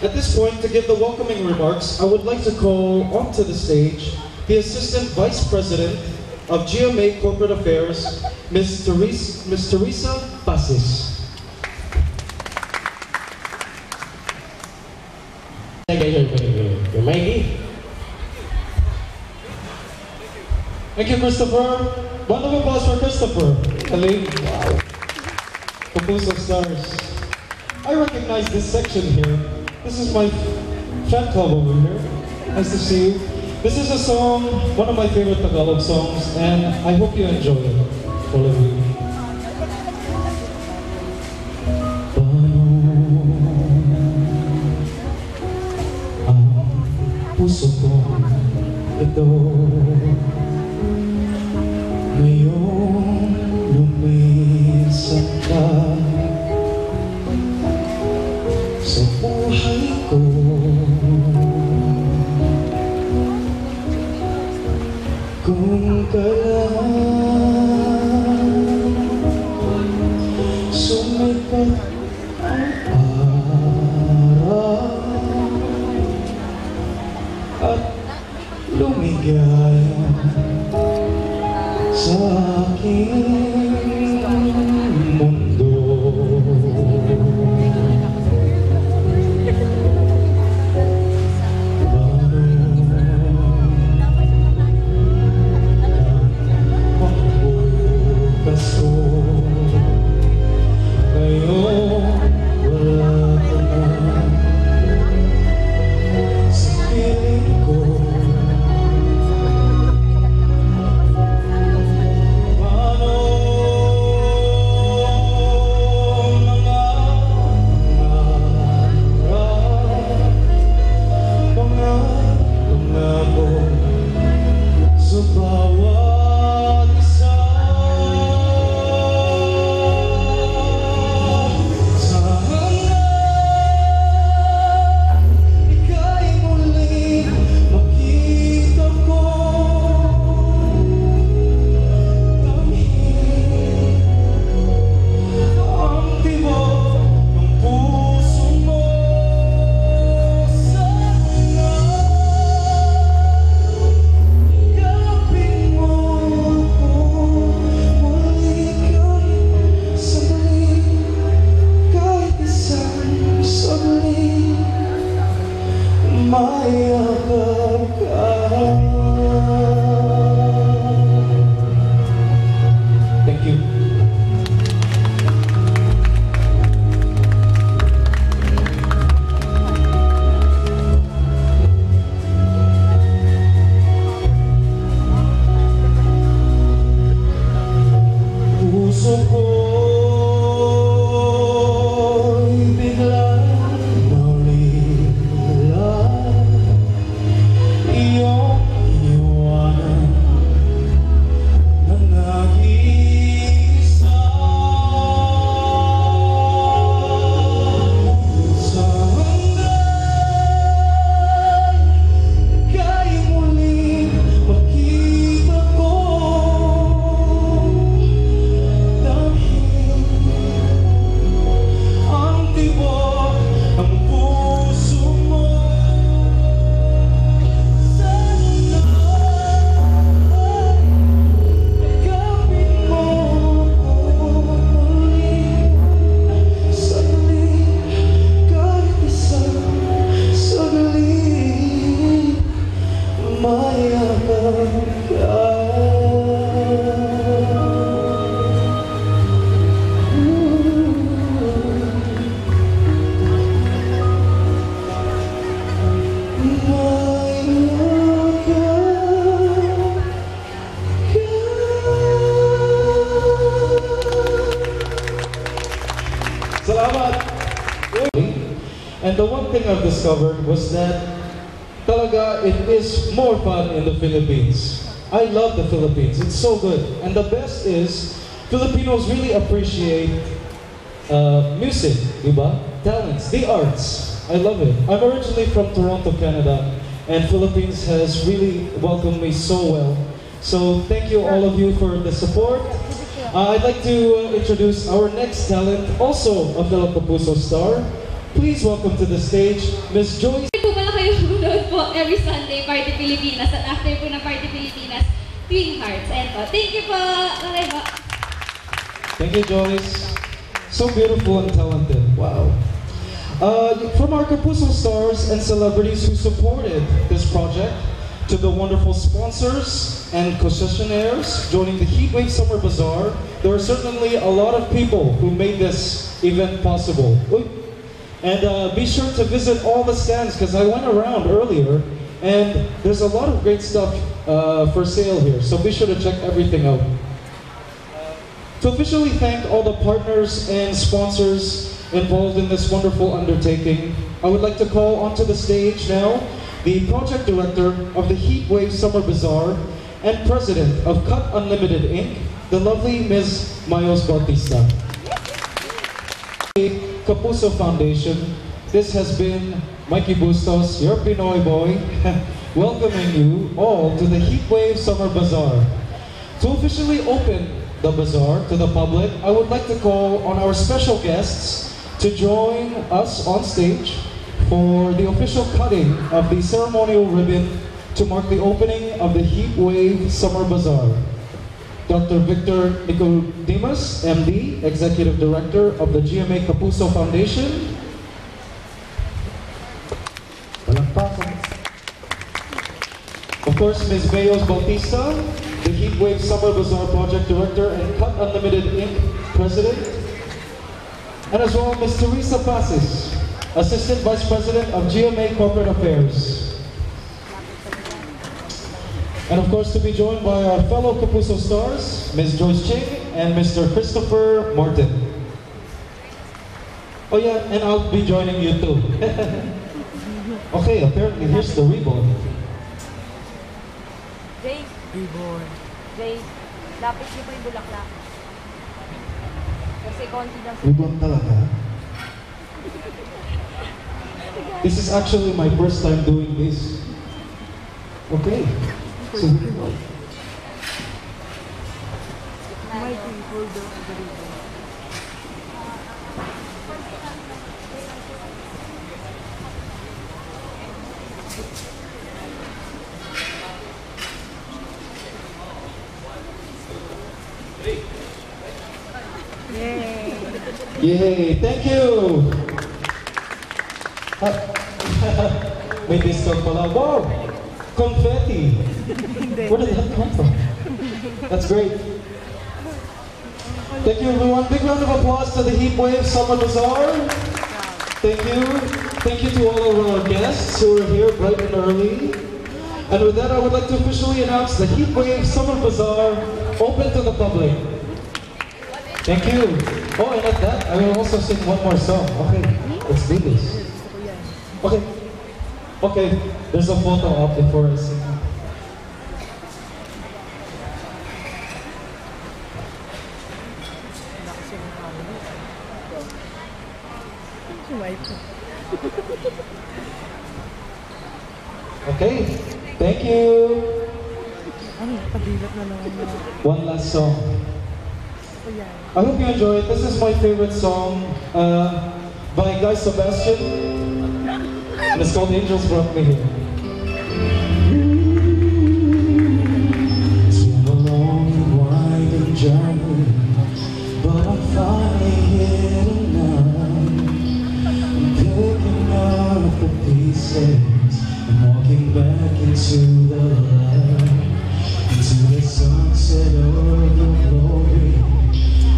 At this point, to give the welcoming remarks, I would like to call onto the stage the Assistant Vice President of GMA Corporate Affairs, Ms. Teresa Pasis. Thank you, Christopher. Round of applause for Christopher. Kaling. Wow. Kapuso Stars. I recognize this section here. This is my fan club over here. Nice to see you. This is a song, one of my favorite Tagalog songs, and I hope you enjoy it, all of you. Puso ko ito ngayong lumisan ka sa buhay ko. Kung kailan sumikat ang araw at lumigaya sa aking mundo. Pagbukas ko ngayon wala ka na sa piling ko. Thank you. Puso ko'y biglang nawala, iyong iniwanan na nag-iisa. Sa hanggang ika'y muling makita ko, ang tibok ng puso mo. Sana yakapin mo ako muli, saglit, kahit isang saglit, mayakap ka. Salamat! And the one thing I've discovered was that talaga it is more fun in the Philippines. I love the Philippines. It's so good. And the best is Filipinos really appreciate music, diba? Talents, the arts. I love it. I'm originally from Toronto, Canada, and Philippines has really welcomed me so well. So thank you all of you for the support. I'd like to introduce our next talent, also a Philip Kapuso star, Please welcome to the stage, Miss Joyce. Po pala kayo bunood po every Sunday, Party Pilipinas. At after po ng Party Pilipinas, Twin Hearts. And po, thank you po. Okay po. Thank you, Joyce. So beautiful and talented. Wow. From our Kapuso stars and celebrities who supported this project, to the wonderful sponsors and concessionaires joining the Heatwave Summer Bazaar, there are certainly a lot of people who made this event possible. And be sure to visit all the stands, because I went around earlier and there's a lot of great stuff for sale here, so be sure to check everything out. To officially thank all the partners and sponsors involved in this wonderful undertaking, I would like to call onto the stage now the project director of the Heatwave Summer Bazaar and president of Cut Unlimited Inc., the lovely Ms. Mayos Bautista. Kapuso Foundation, this has been Mikey Bustos, your Pinoy boy, welcoming you all to the Heatwave Summer Bazaar. To officially open the bazaar to the public, I would like to call on our special guests to join us on stage for the official cutting of the ceremonial ribbon to mark the opening of the Heatwave Summer Bazaar. Dr. Victor Nicodemus, MD, Executive Director of the GMA Kapuso Foundation. Of course, Ms. Mayos Bautista, the Heatwave Summer Bazaar Project Director and Cut Unlimited Inc. President. And as well, Ms. Teresa Pasis, Assistant Vice President of GMA Corporate Affairs. And of course, to be joined by our fellow Kapuso stars, Ms. Joyce Ching and Mr. Christopher Martin. Oh yeah, and I'll be joining you too. Okay, apparently here's the ribbon. Jay, Jay, lapit niyo po yung bulaklak. Kasi konti lang. Ribbon talaga? This is actually my first time doing this. Okay. So, yay! Thank you! May discount pala. Wow! Confetti! Where did that come from? That's great. Thank you, everyone. Big round of applause to the Heatwave Summer Bazaar. Thank you. Thank you to all of our guests who are here bright and early. And with that, I would like to officially announce the Heatwave Summer Bazaar open to the public. Thank you. Oh, and at that, I will also sing one more song. Okay, let's do this. Okay. Okay, there's a photo up before I sing. Okay, thank you. One last song. I hope you enjoy it. This is my favorite song by Guy Sebastian. And it's called Angels Brought Me Here. It's been a long and winding journey, but I'm finally here tonight. I'm picking up the pieces and walking back into the light, into the sunset of your glory,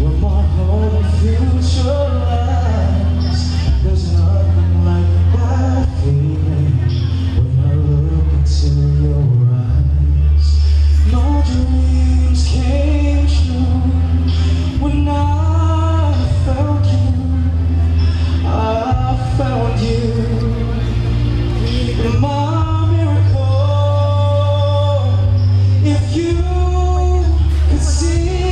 where my whole future lies. There's nothing like that feeling when I look into your eyes. No dreams came true when I found you. I found you. And my miracle, if you could see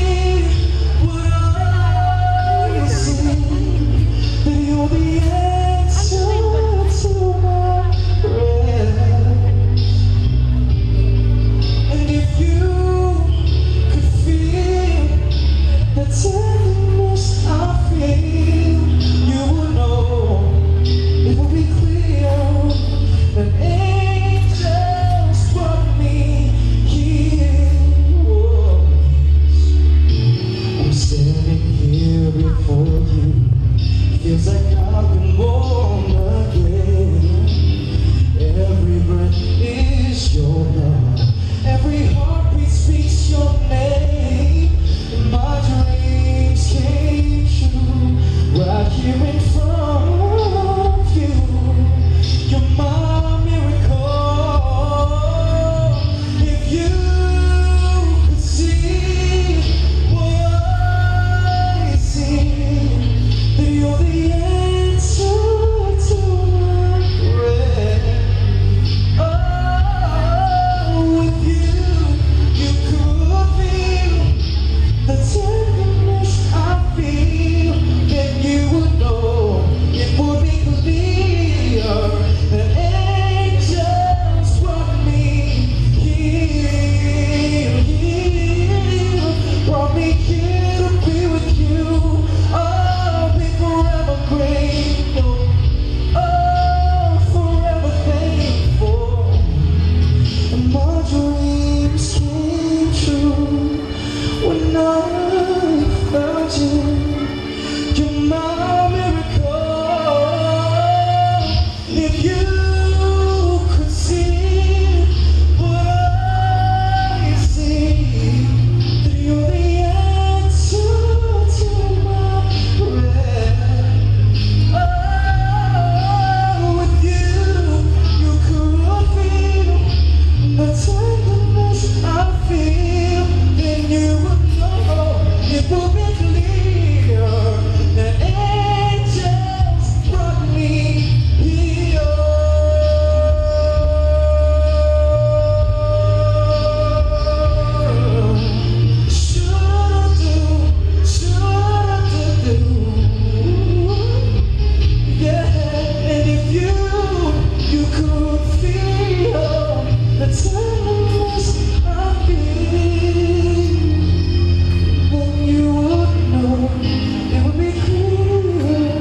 if you could see what I see, then you're the answer to my prayer. Oh, with you could feel the tenderness I feel, then you would know it would be clear that angels brought me here. Should do, yeah, and if you could feel the tenderness I feel, then you would know it would be clear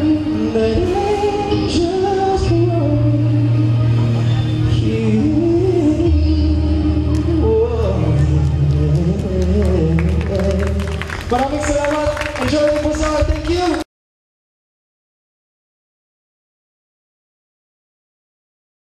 that angels were here. Maraming salamat.